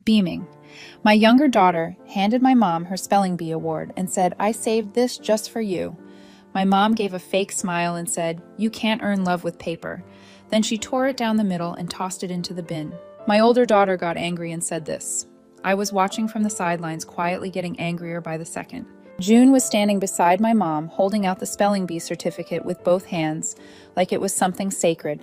beaming. My younger daughter handed my mom her spelling bee award and said, "I saved this just for you." My mom gave a fake smile and said, "You can't earn love with paper." Then she tore it down the middle and tossed it into the bin. My older daughter got angry and said this. I was watching from the sidelines, quietly getting angrier by the second. June was standing beside my mom, holding out the spelling bee certificate with both hands, like it was something sacred.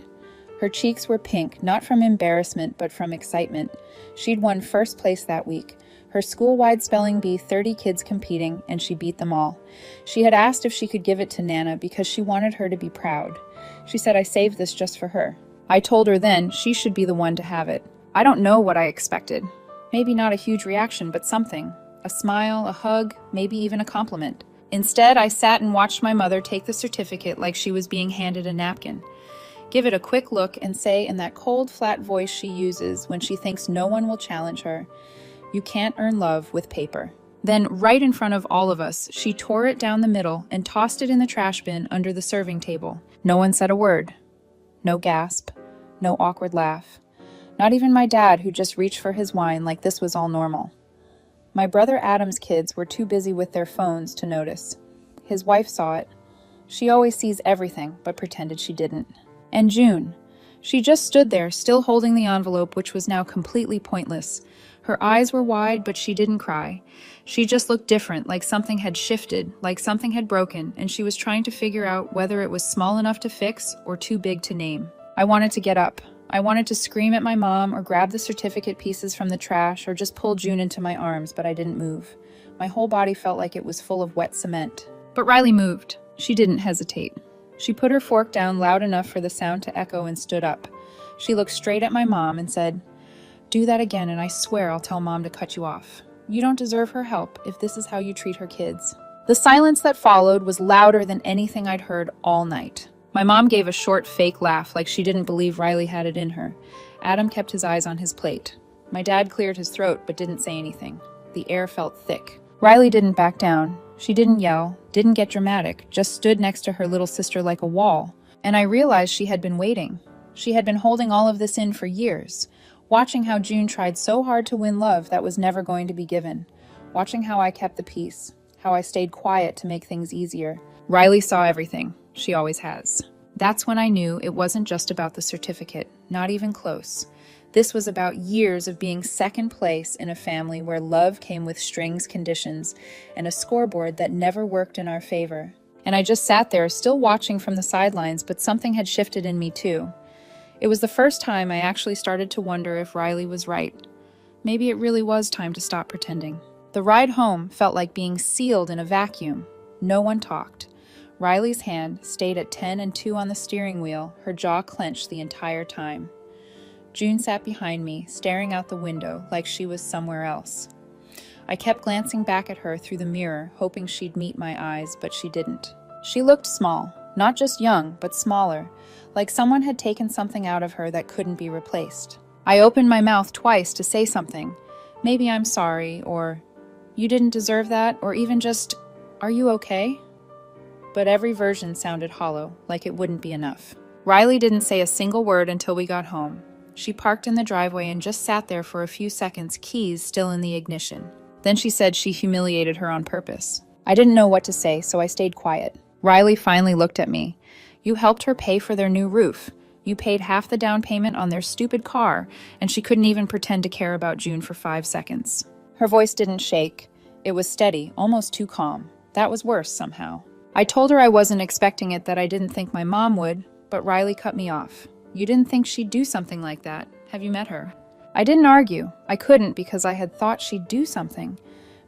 Her cheeks were pink, not from embarrassment, but from excitement. She'd won first place that week. Her school-wide spelling bee, 30 kids competing, and she beat them all. She had asked if she could give it to Nana because she wanted her to be proud. She said, "I saved this just for her." I told her then she should be the one to have it. I don't know what I expected. Maybe not a huge reaction, but something. A smile, a hug, maybe even a compliment. Instead, I sat and watched my mother take the certificate like she was being handed a napkin. Give it a quick look and say in that cold, flat voice she uses when she thinks no one will challenge her, "You can't earn love with paper." Then, right in front of all of us, she tore it down the middle and tossed it in the trash bin under the serving table. No one said a word. No gasp. No awkward laugh. Not even my dad, who just reached for his wine like this was all normal. My brother Adam's kids were too busy with their phones to notice. His wife saw it. She always sees everything, but pretended she didn't. And June. She just stood there, still holding the envelope, which was now completely pointless. Her eyes were wide, but she didn't cry. She just looked different, like something had shifted, like something had broken, and she was trying to figure out whether it was small enough to fix or too big to name. I wanted to get up. I wanted to scream at my mom or grab the certificate pieces from the trash or just pull June into my arms, but I didn't move. My whole body felt like it was full of wet cement. But Riley moved. She didn't hesitate. She put her fork down loud enough for the sound to echo and stood up. She looked straight at my mom and said, "Do that again and I swear I'll tell Mom to cut you off. You don't deserve her help if this is how you treat her kids." The silence that followed was louder than anything I'd heard all night. My mom gave a short, fake laugh like she didn't believe Riley had it in her. Adam kept his eyes on his plate. My dad cleared his throat but didn't say anything. The air felt thick. Riley didn't back down. She didn't yell, didn't get dramatic, just stood next to her little sister like a wall. And I realized she had been waiting. She had been holding all of this in for years, watching how June tried so hard to win love that was never going to be given, watching how I kept the peace, how I stayed quiet to make things easier. Riley saw everything. She always has. That's when I knew it wasn't just about the certificate, not even close. This was about years of being second place in a family where love came with strings, conditions, and a scoreboard that never worked in our favor. And I just sat there, still watching from the sidelines, but something had shifted in me too. It was the first time I actually started to wonder if Riley was right. Maybe it really was time to stop pretending. The ride home felt like being sealed in a vacuum. No one talked. Riley's hand stayed at 10 and 2 on the steering wheel, her jaw clenched the entire time. June sat behind me, staring out the window like she was somewhere else. I kept glancing back at her through the mirror, hoping she'd meet my eyes, but she didn't. She looked small, not just young, but smaller, like someone had taken something out of her that couldn't be replaced. I opened my mouth twice to say something. Maybe I'm sorry, or you didn't deserve that, or even just, are you okay? But every version sounded hollow, like it wouldn't be enough. Riley didn't say a single word until we got home. She parked in the driveway and just sat there for a few seconds, keys still in the ignition. Then she said she humiliated her on purpose. I didn't know what to say, so I stayed quiet. Riley finally looked at me. "You helped her pay for their new roof. You paid half the down payment on their stupid car," and she couldn't even pretend to care about June for 5 seconds. Her voice didn't shake. It was steady, almost too calm. That was worse somehow. I told her I wasn't expecting it, that I didn't think my mom would, but Riley cut me off. "You didn't think she'd do something like that. Have you met her?" I didn't argue. I couldn't because I had thought she'd do something.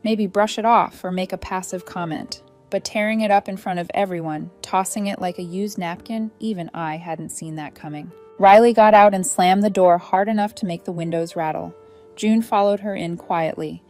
Maybe brush it off or make a passive comment. But tearing it up in front of everyone, tossing it like a used napkin, even I hadn't seen that coming. Riley got out and slammed the door hard enough to make the windows rattle. June followed her in quietly,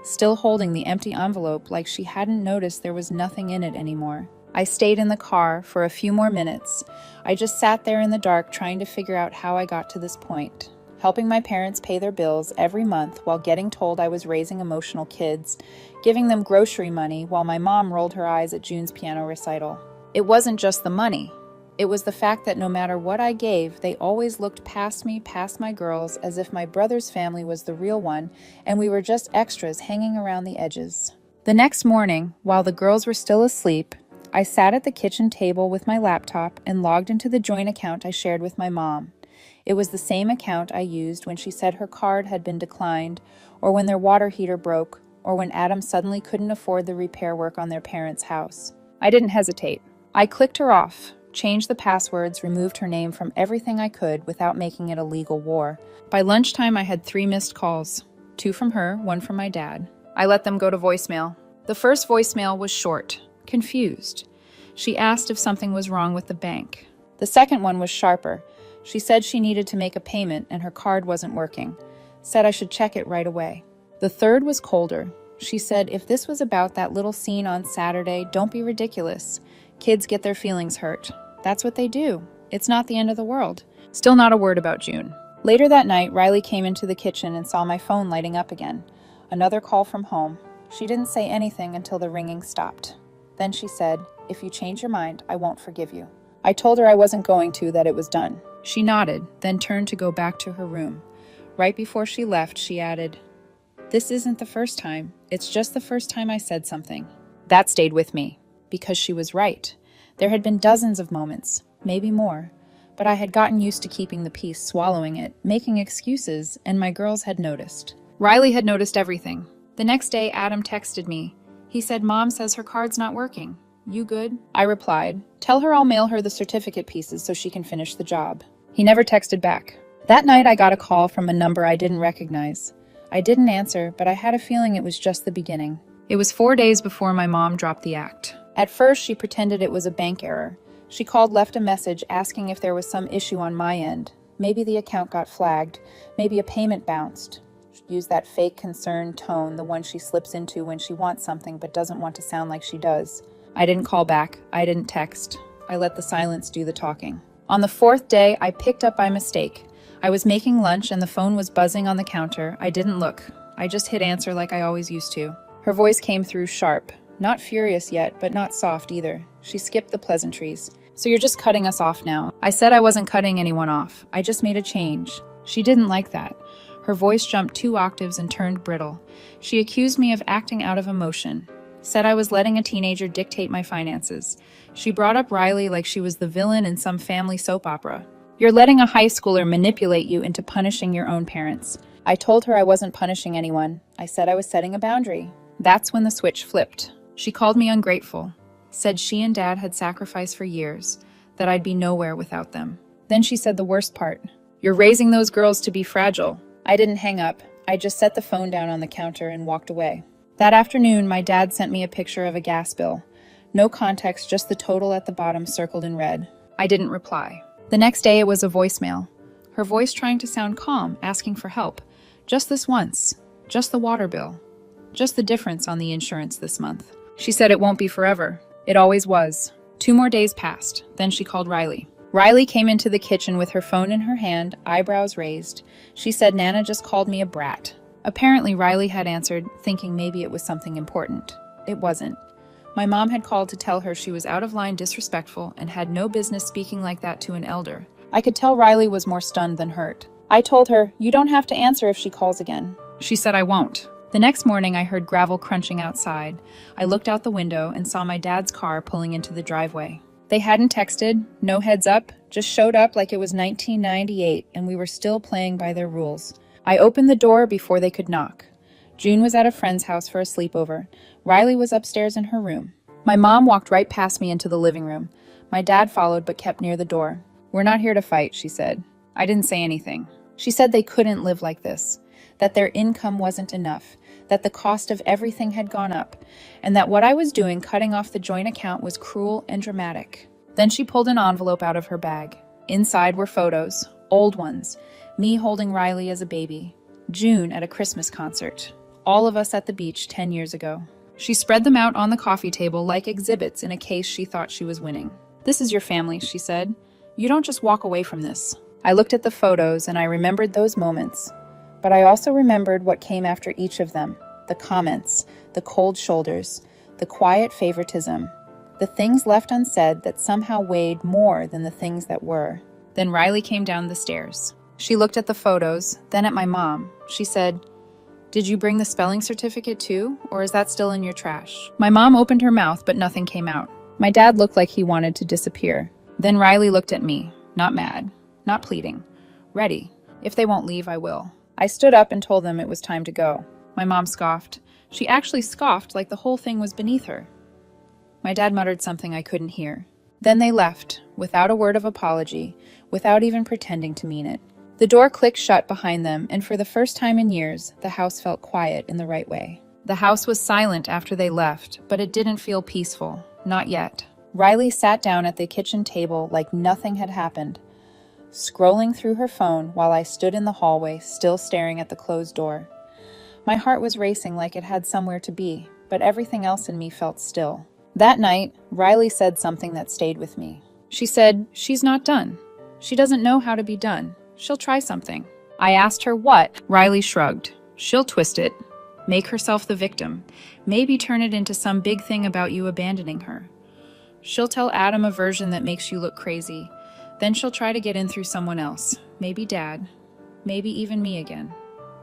still holding the empty envelope like she hadn't noticed there was nothing in it anymore. I stayed in the car for a few more minutes. I just sat there in the dark trying to figure out how I got to this point. Helping my parents pay their bills every month while getting told I was raising emotional kids, giving them grocery money while my mom rolled her eyes at June's piano recital. It wasn't just the money. It was the fact that no matter what I gave, they always looked past me, past my girls, as if my brother's family was the real one, and we were just extras hanging around the edges. The next morning, while the girls were still asleep, I sat at the kitchen table with my laptop and logged into the joint account I shared with my mom. It was the same account I used when she said her card had been declined, or when their water heater broke, or when Adam suddenly couldn't afford the repair work on their parents' house. I didn't hesitate. I clicked her off, changed the passwords, removed her name from everything I could without making it a legal war. By lunchtime, I had 3 missed calls. 2 from her, 1 from my dad. I let them go to voicemail. The first voicemail was short, confused. She asked if something was wrong with the bank. The second one was sharper. She said she needed to make a payment and her card wasn't working. Said I should check it right away. The third was colder. She said if this was about that little scene on Saturday, don't be ridiculous. Kids get their feelings hurt. That's what they do. It's not the end of the world. Still not a word about June. Later that night, Riley came into the kitchen and saw my phone lighting up again. Another call from home. She didn't say anything until the ringing stopped. Then she said, "If you change your mind, I won't forgive you." I told her I wasn't going to, that it was done. She nodded, then turned to go back to her room. Right before she left, she added, "This isn't the first time. It's just the first time I said something." That stayed with me, because she was right. There had been dozens of moments, maybe more, but I had gotten used to keeping the peace, swallowing it, making excuses, and my girls had noticed. Riley had noticed everything. The next day, Adam texted me. He said, "Mom says her card's not working. You good?" I replied, "Tell her I'll mail her the certificate pieces so she can finish the job." He never texted back. That night, I got a call from a number I didn't recognize. I didn't answer, but I had a feeling it was just the beginning. It was 4 days before my mom dropped the act. At first, she pretended it was a bank error. She called, left a message asking if there was some issue on my end. Maybe the account got flagged. Maybe a payment bounced. She'd use that fake concerned tone, the one she slips into when she wants something but doesn't want to sound like she does. I didn't call back. I didn't text. I let the silence do the talking. On the 4th day, I picked up by mistake. I was making lunch and the phone was buzzing on the counter. I didn't look. I just hit answer like I always used to. Her voice came through sharp. Not furious yet, but not soft either. She skipped the pleasantries. "So you're just cutting us off now?" I said I wasn't cutting anyone off. I just made a change. She didn't like that. Her voice jumped 2 octaves and turned brittle. She accused me of acting out of emotion. Said I was letting a teenager dictate my finances. She brought up Riley like she was the villain in some family soap opera. "You're letting a high schooler manipulate you into punishing your own parents." I told her I wasn't punishing anyone. I said I was setting a boundary. That's when the switch flipped. She called me ungrateful. Said she and Dad had sacrificed for years, that I'd be nowhere without them. Then she said the worst part. "You're raising those girls to be fragile." I didn't hang up. I just set the phone down on the counter and walked away. That afternoon, my dad sent me a picture of a gas bill. No context, just the total at the bottom circled in red. I didn't reply. The next day, it was a voicemail. Her voice trying to sound calm, asking for help. Just this once. Just the water bill. Just the difference on the insurance this month. She said it won't be forever. It always was. 2 more days passed. Then she called Riley. Riley came into the kitchen with her phone in her hand, eyebrows raised. She said Nana just called me a brat. Apparently, Riley had answered, thinking maybe it was something important. It wasn't. My mom had called to tell her she was out of line, disrespectful, and had no business speaking like that to an elder. I could tell Riley was more stunned than hurt. I told her, "You don't have to answer if she calls again." She said I won't. The next morning, I heard gravel crunching outside. I looked out the window and saw my dad's car pulling into the driveway. They hadn't texted, no heads up, just showed up like it was 1998 and we were still playing by their rules. I opened the door before they could knock. June was at a friend's house for a sleepover. Riley was upstairs in her room. My mom walked right past me into the living room. My dad followed but kept near the door. "We're not here to fight," she said. I didn't say anything. She said they couldn't live like this, that their income wasn't enough, that the cost of everything had gone up, and that what I was doing, cutting off the joint account, was cruel and dramatic. Then she pulled an envelope out of her bag. Inside were photos, old ones, me holding Riley as a baby, June at a Christmas concert, all of us at the beach 10 years ago. She spread them out on the coffee table like exhibits in a case she thought she was winning. "This is your family," she said. "You don't just walk away from this." I looked at the photos and I remembered those moments. But I also remembered what came after each of them, the comments, the cold shoulders, the quiet favoritism. the things left unsaid that somehow weighed more than the things that were. Then Riley came down the stairs. She looked at the photos, then at my mom. She said, "Did you bring the spelling certificate too, or is that still in your trash?" My mom opened her mouth, but nothing came out. My dad looked like he wanted to disappear. Then Riley looked at me, not mad, not pleading. Ready. If they won't leave, I will. I stood up and told them it was time to go. My mom scoffed. She actually scoffed like the whole thing was beneath her. My dad muttered something I couldn't hear. Then they left, without a word of apology, without even pretending to mean it. The door clicked shut behind them, and for the first time in years, the house felt quiet in the right way. The house was silent after they left, but it didn't feel peaceful. Not yet. Riley sat down at the kitchen table like nothing had happened, scrolling through her phone while I stood in the hallway, still staring at the closed door. My heart was racing like it had somewhere to be, but everything else in me felt still. That night, Riley said something that stayed with me. She said, "She's not done. She doesn't know how to be done. She'll try something." I asked her what. Riley shrugged. "She'll twist it, make herself the victim, maybe turn it into some big thing about you abandoning her. She'll tell Adam a version that makes you look crazy. Then she'll try to get in through someone else, maybe Dad, maybe even me again.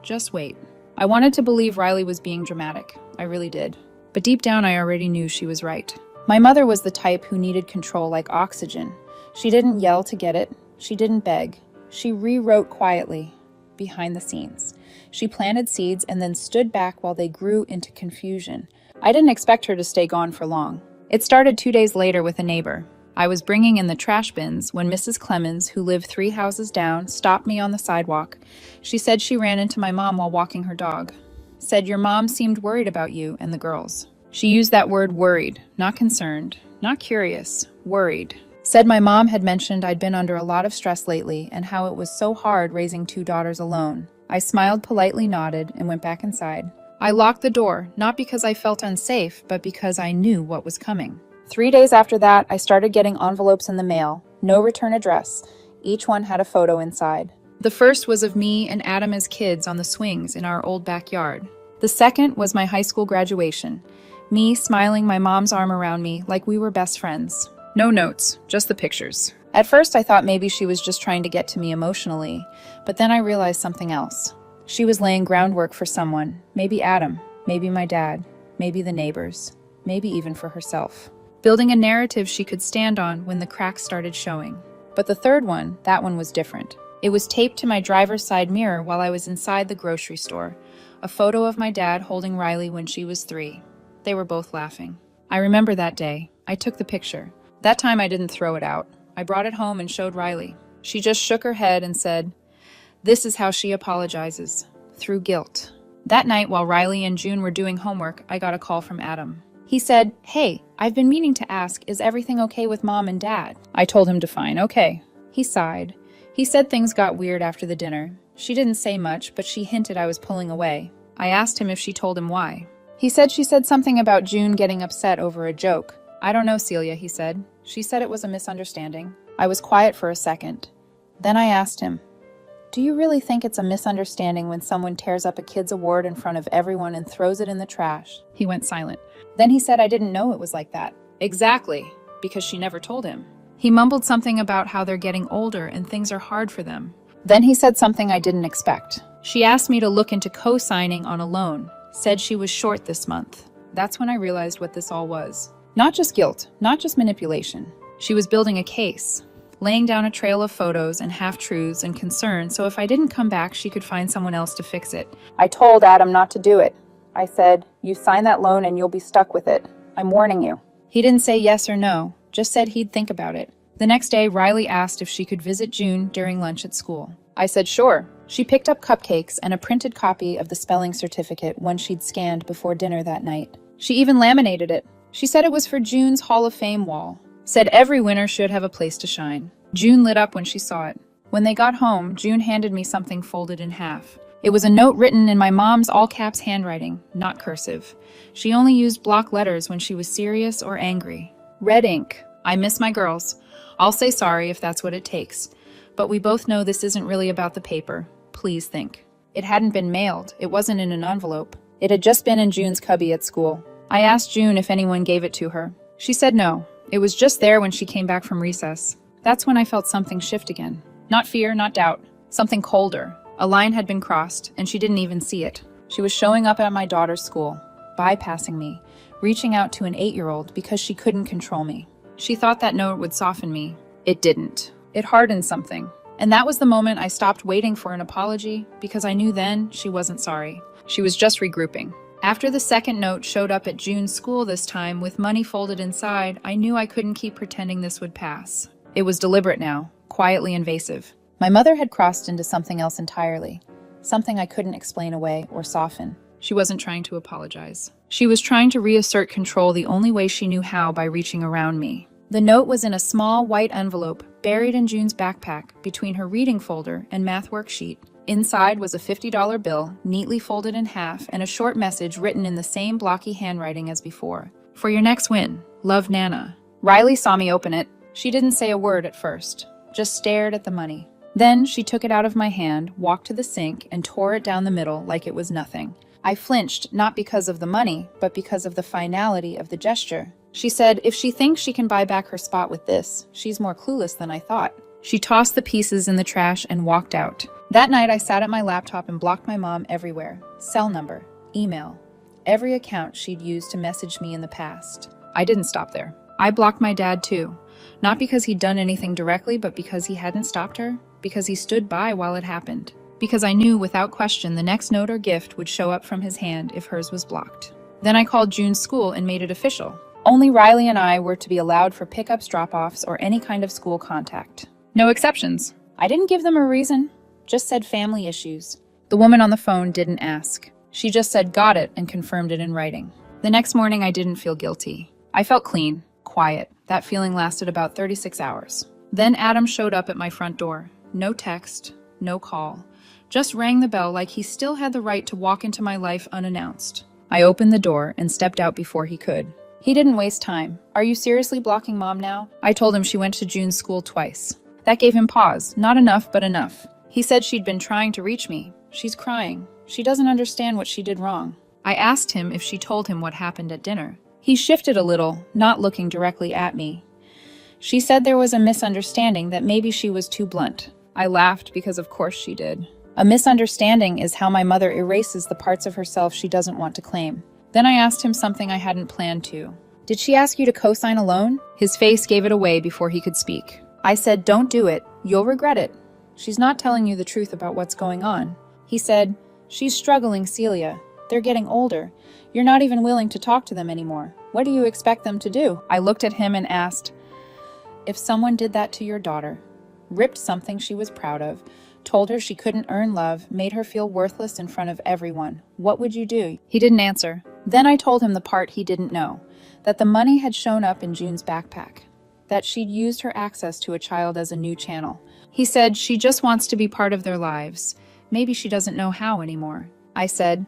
Just wait." I wanted to believe Riley was being dramatic. I really did. But deep down, I already knew she was right. My mother was the type who needed control like oxygen. She didn't yell to get it. She didn't beg. She rewrote quietly, behind the scenes. She planted seeds and then stood back while they grew into confusion. I didn't expect her to stay gone for long. It started 2 days later with a neighbor. I was bringing in the trash bins when Mrs. Clemens, who lived 3 houses down, stopped me on the sidewalk. She said she ran into my mom while walking her dog. Said your mom seemed worried about you and the girls. She used that word worried, not concerned, not curious, worried. Said my mom had mentioned I'd been under a lot of stress lately and how it was so hard raising 2 daughters alone. I smiled, politely nodded, and went back inside. I locked the door, not because I felt unsafe, but because I knew what was coming. 3 days after that, I started getting envelopes in the mail. No return address. Each one had a photo inside. The first was of me and Adam as kids on the swings in our old backyard. The second was my high school graduation. Me smiling, my mom's arm around me like we were best friends. No notes, just the pictures. At first I thought maybe she was just trying to get to me emotionally, but then I realized something else. She was laying groundwork for someone, maybe Adam, maybe my dad, maybe the neighbors, maybe even for herself. Building a narrative she could stand on when the cracks started showing. But the third one, that one was different. It was taped to my driver's side mirror while I was inside the grocery store. A photo of my dad holding Riley when she was 3. They were both laughing. I remember that day. I took the picture. That time I didn't throw it out. I brought it home and showed Riley. She just shook her head and said, "This is how she apologizes. Through guilt." That night while Riley and June were doing homework, I got a call from Adam. He said, "Hey, I've been meaning to ask, is everything okay with Mom and Dad?" I told him to fine, okay. He sighed. He said things got weird after the dinner. She didn't say much, but she hinted I was pulling away. I asked him if she told him why. He said she said something about June getting upset over a joke. "I don't know, Celia," he said. "She said it was a misunderstanding." I was quiet for a second. Then I asked him, "Do you really think it's a misunderstanding when someone tears up a kid's award in front of everyone and throws it in the trash?" He went silent. Then he said I didn't know it was like that. Exactly, because she never told him. He mumbled something about how they're getting older and things are hard for them. Then he said something I didn't expect. She asked me to look into co-signing on a loan, said she was short this month. That's when I realized what this all was. Not just guilt, not just manipulation. She was building a case, laying down a trail of photos and half-truths and concerns so if I didn't come back, she could find someone else to fix it. I told Adam not to do it. I said, "You sign that loan and you'll be stuck with it. I'm warning you." He didn't say yes or no, just said he'd think about it. The next day, Riley asked if she could visit June during lunch at school. I said sure. She picked up cupcakes and a printed copy of the spelling certificate one she'd scanned before dinner that night. She even laminated it. She said it was for June's Hall of Fame wall. Said every winner should have a place to shine. June lit up when she saw it. When they got home, June handed me something folded in half. It was a note written in my mom's all-caps handwriting, not cursive. She only used block letters when she was serious or angry. Red ink. "I miss my girls. I'll say sorry if that's what it takes. But we both know this isn't really about the paper. Please think." It hadn't been mailed. It wasn't in an envelope. It had just been in June's cubby at school. I asked June if anyone gave it to her. She said no. It was just there when she came back from recess. That's when I felt something shift again. Not fear, not doubt. Something colder. A line had been crossed, and she didn't even see it. She was showing up at my daughter's school, bypassing me, reaching out to an 8-year-old because she couldn't control me. She thought that note would soften me. It didn't. It hardened something. And that was the moment I stopped waiting for an apology, because I knew then she wasn't sorry. She was just regrouping. After the second note showed up at June's school this time with money folded inside, I knew I couldn't keep pretending this would pass. It was deliberate now, quietly invasive. My mother had crossed into something else entirely, something I couldn't explain away or soften. She wasn't trying to apologize. She was trying to reassert control the only way she knew how, by reaching around me. The note was in a small white envelope buried in June's backpack between her reading folder and math worksheet. Inside was a $50 bill, neatly folded in half, and a short message written in the same blocky handwriting as before. For your next win, love, Nana. Riley saw me open it. She didn't say a word at first, just stared at the money. Then she took it out of my hand, walked to the sink, and tore it down the middle like it was nothing. I flinched, not because of the money, but because of the finality of the gesture. She said, if she thinks she can buy back her spot with this, she's more clueless than I thought. She tossed the pieces in the trash and walked out. That night I sat at my laptop and blocked my mom everywhere. Cell number, email, every account she'd used to message me in the past. I didn't stop there. I blocked my dad too. Not because he'd done anything directly, but because he hadn't stopped her. Because he stood by while it happened. Because I knew without question the next note or gift would show up from his hand if hers was blocked. Then I called June's school and made it official. Only Riley and I were to be allowed for pickups, drop-offs, or any kind of school contact. No exceptions. I didn't give them a reason, just said family issues. The woman on the phone didn't ask. She just said got it and confirmed it in writing. The next morning I didn't feel guilty. I felt clean, quiet. That feeling lasted about 36 hours. Then Adam showed up at my front door. No text, no call. Just rang the bell like he still had the right to walk into my life unannounced. I opened the door and stepped out before he could. He didn't waste time. Are you seriously blocking Mom now? I told him she went to June's school twice. That gave him pause. Not enough, but enough. He said she'd been trying to reach me. She's crying. She doesn't understand what she did wrong. I asked him if she told him what happened at dinner. He shifted a little, not looking directly at me. She said there was a misunderstanding, that maybe she was too blunt. I laughed because of course she did. A misunderstanding is how my mother erases the parts of herself she doesn't want to claim. Then I asked him something I hadn't planned to. Did she ask you to co-sign a loan? His face gave it away before he could speak. I said, don't do it. You'll regret it. She's not telling you the truth about what's going on. He said, she's struggling, Celia. They're getting older. You're not even willing to talk to them anymore. What do you expect them to do? I looked at him and asked, if someone did that to your daughter, ripped something she was proud of, told her she couldn't earn love, made her feel worthless in front of everyone, what would you do? He didn't answer. Then I told him the part he didn't know, that the money had shown up in June's backpack, that she'd used her access to a child as a new channel. He said she just wants to be part of their lives. Maybe she doesn't know how anymore. I said,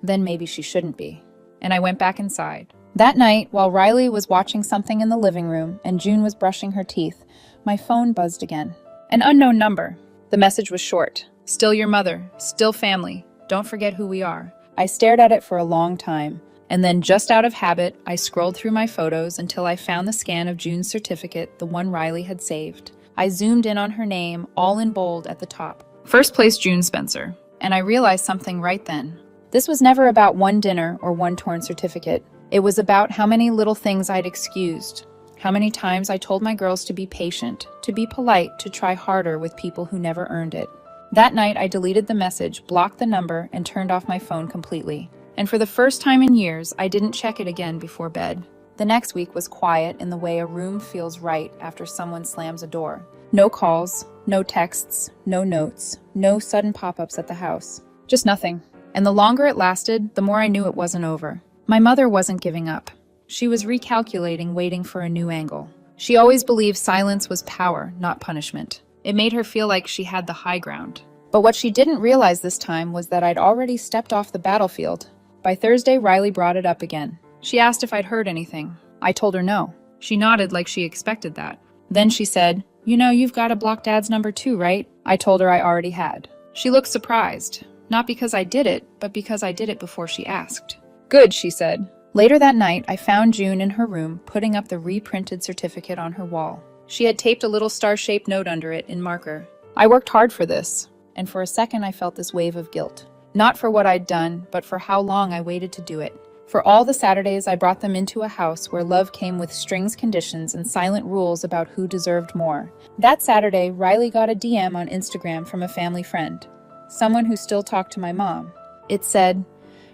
then maybe she shouldn't be. And I went back inside. That night, while Riley was watching something in the living room and June was brushing her teeth, my phone buzzed again. An unknown number. The message was short. Still your mother. Still family. Don't forget who we are. I stared at it for a long time, and then just out of habit, I scrolled through my photos until I found the scan of June's certificate, the one Riley had saved. I zoomed in on her name, all in bold at the top. First place, June Spencer. And I realized something right then. This was never about one dinner or one torn certificate. It was about how many little things I'd excused. How many times I told my girls to be patient, to be polite, to try harder with people who never earned it. That night, I deleted the message, blocked the number, and turned off my phone completely. And for the first time in years, I didn't check it again before bed. The next week was quiet in the way a room feels right after someone slams a door. No calls, no texts, no notes, no sudden pop-ups at the house. Just nothing. And the longer it lasted, the more I knew it wasn't over. My mother wasn't giving up. She was recalculating, waiting for a new angle. She always believed silence was power, not punishment. It made her feel like she had the high ground. But what she didn't realize this time was that I'd already stepped off the battlefield. By Thursday, Riley brought it up again. She asked if I'd heard anything. I told her no. She nodded like she expected that. Then she said, you know, you've got to block Dad's number too, right? I told her I already had. She looked surprised. Not because I did it, but because I did it before she asked. Good, she said. Later that night, I found June in her room, putting up the reprinted certificate on her wall. She had taped a little star-shaped note under it in marker. I worked hard for this, and for a second I felt this wave of guilt. Not for what I'd done, but for how long I waited to do it. For all the Saturdays I brought them into a house where love came with strings, conditions, and silent rules about who deserved more. That Saturday, Riley got a DM on Instagram from a family friend, someone who still talked to my mom. It said,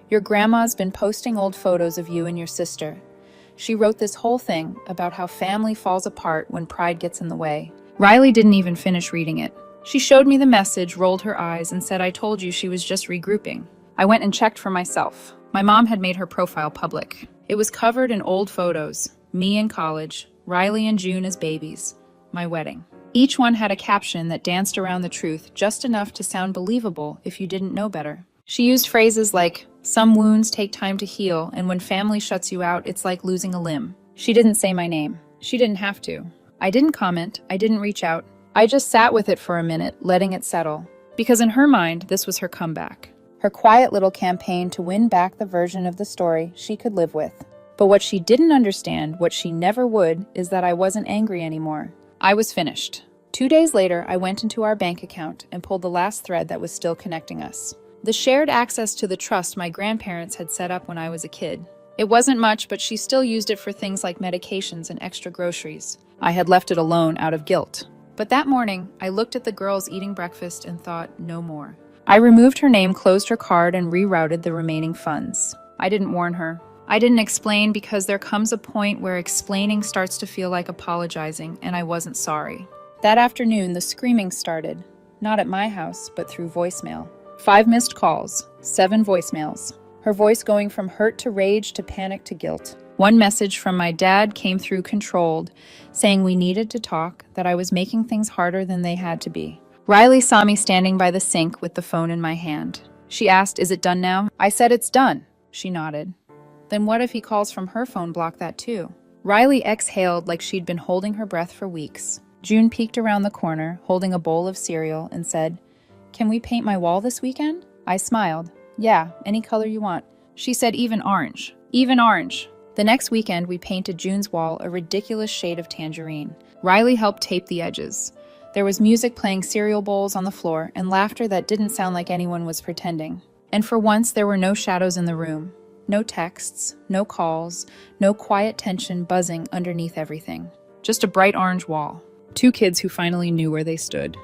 "Your grandma's been posting old photos of you and your sister." She wrote this whole thing about how family falls apart when pride gets in the way. Riley didn't even finish reading it. She showed me the message, rolled her eyes, and said, "I told you she was just regrouping." I went and checked for myself. My mom had made her profile public. It was covered in old photos, me in college, Riley and June as babies, my wedding. Each one had a caption that danced around the truth just enough to sound believable if you didn't know better. She used phrases like, "Some wounds take time to heal, and when family shuts you out, it's like losing a limb." She didn't say my name. She didn't have to. I didn't comment. I didn't reach out. I just sat with it for a minute, letting it settle. Because in her mind, this was her comeback. Her quiet little campaign to win back the version of the story she could live with. But what she didn't understand, what she never would, is that I wasn't angry anymore. I was finished. 2 days later, I went into our bank account and pulled the last thread that was still connecting us. The shared access to the trust my grandparents had set up when I was a kid. It wasn't much, but she still used it for things like medications and extra groceries. I had left it alone out of guilt. But that morning, I looked at the girls eating breakfast and thought, no more. I removed her name, closed her card, and rerouted the remaining funds. I didn't warn her. I didn't explain because there comes a point where explaining starts to feel like apologizing, and I wasn't sorry. That afternoon, the screaming started. Not at my house, but through voicemail. 5 missed calls, 7 voicemails. Her voice going from hurt to rage to panic to guilt. One message from my dad came through controlled, saying we needed to talk, that I was making things harder than they had to be. Riley saw me standing by the sink with the phone in my hand. She asked, "Is it done now?" I said, "It's done." She nodded. Then what if he calls from her phone? Block that too. Riley exhaled like she'd been holding her breath for weeks. June peeked around the corner, holding a bowl of cereal, and said, "Can we paint my wall this weekend?" I smiled. "Yeah, any color you want." She said, "Even orange." Even orange. The next weekend, we painted June's wall a ridiculous shade of tangerine. Riley helped tape the edges. There was music playing cereal bowls on the floor and laughter that didn't sound like anyone was pretending. And for once, there were no shadows in the room. No texts, no calls, no quiet tension buzzing underneath everything. Just a bright orange wall. 2 kids who finally knew where they stood.